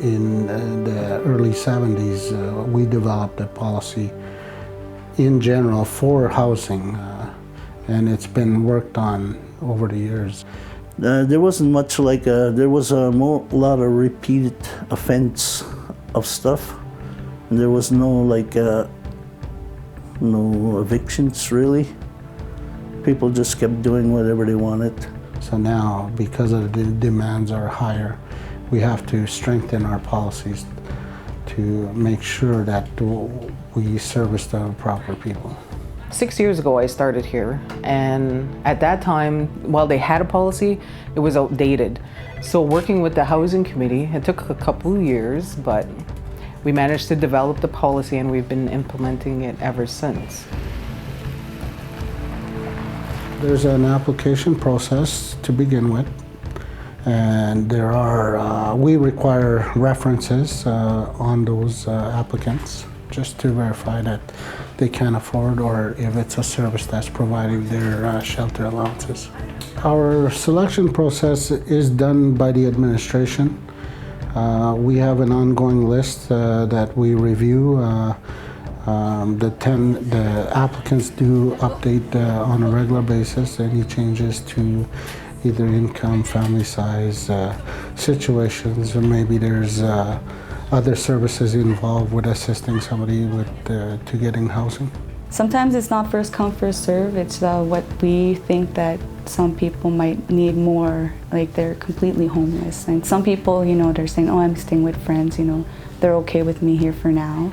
in the early 70s, we developed a policy in general for housing, and it's been worked on over the years. There wasn't much there was a lot of repeated offense of stuff. There was no no evictions really. People just kept doing whatever they wanted. So now, because of the demands are higher, we have to strengthen our policies to make sure that we service the proper people. 6 years ago I started here, and at that time, while they had a policy, it was outdated. So working with the housing committee, it took a couple years, but we managed to develop the policy and we've been implementing it ever since. There's an application process to begin with, and we require references on those applicants just to verify that they can afford, or if it's a service that's providing their shelter allowances. Our selection process is done by the administration. We have an ongoing list that we review. The applicants do update on a regular basis any changes to either income, family size, situations, or maybe there's other services involved with assisting somebody to getting housing. Sometimes it's not first come, first serve. It's what we think that some people might need more, like they're completely homeless. And some people, they're saying, oh, I'm staying with friends, they're okay with me here for now.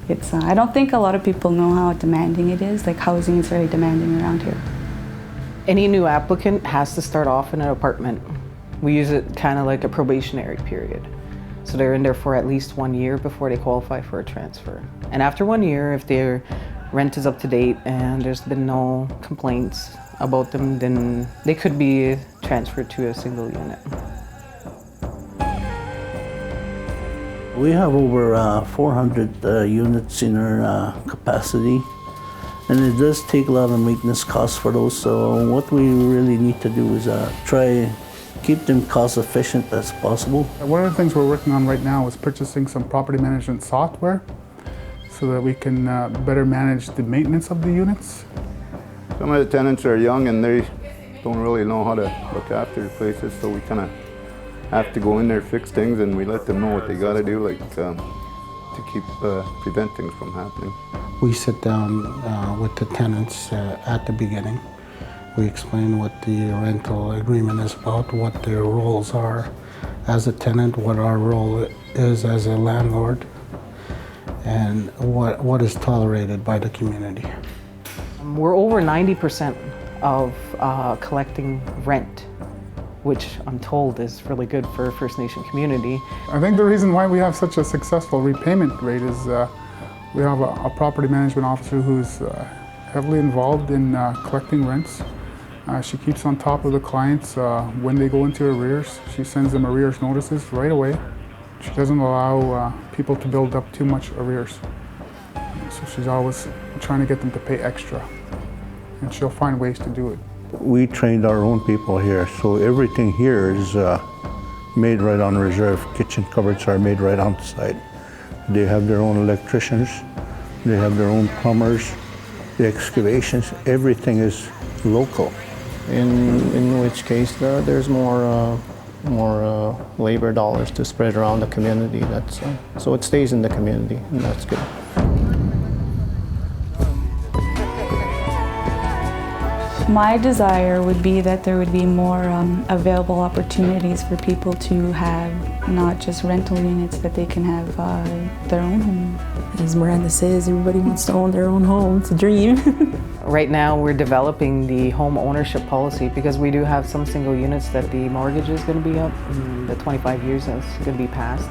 I don't think a lot of people know how demanding it is. Like, housing is very demanding around here. Any new applicant has to start off in an apartment. We use it kind of like a probationary period. So they're in there for at least 1 year before they qualify for a transfer. And after 1 year, if their rent is up to date and there's been no complaints about them, then they could be transferred to a single unit. We have over 400 units in our capacity, and it does take a lot of maintenance costs for those. So what we really need to do is try keep them cost efficient as possible. One of the things we're working on right now is purchasing some property management software so that we can better manage the maintenance of the units. Some of the tenants are young and they don't really know how to look after the places, so we kind of have to go in there, fix things, and we let them know what they got to do, like to prevent things from happening. We sit down with the tenants at the beginning. We explain what the rental agreement is about, what their roles are as a tenant, what our role is as a landlord, and what is tolerated by the community. We're over 90% of collecting rent, which I'm told is really good for a First Nation community. I think the reason why we have such a successful repayment rate is we have a property management officer who's heavily involved in collecting rents. She keeps on top of the clients. When they go into arrears, she sends them arrears notices right away. She doesn't allow people to build up too much arrears. So she's always trying to get them to pay extra, and she'll find ways to do it. We trained our own people here, so everything here is made right on reserve. Kitchen cupboards are made right on site. They have their own electricians, they have their own plumbers, the excavations, everything is local. In which case there's more labor dollars to spread around the community. So it stays in the community, and that's good. My desire would be that there would be more available opportunities for people to have not just rental units, but they can have their own home. As Miranda says, everybody wants to own their own home. It's a dream. Right now we're developing the home ownership policy because we do have some single units that the mortgage is going to be up, the 25 years is going to be passed.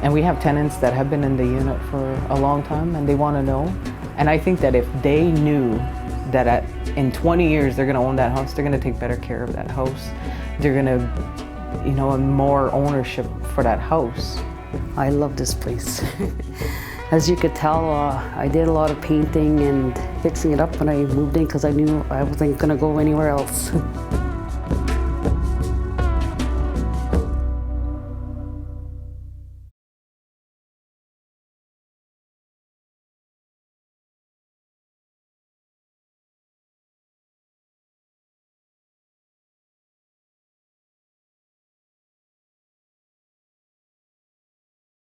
And we have tenants that have been in the unit for a long time and they want to know. And I think that if they knew that in 20 years they're going to own that house, they're going to take better care of that house. They're going to, more ownership for that house. I love this place. As you could tell, I did a lot of painting and fixing it up when I moved in because I knew I wasn't going to go anywhere else.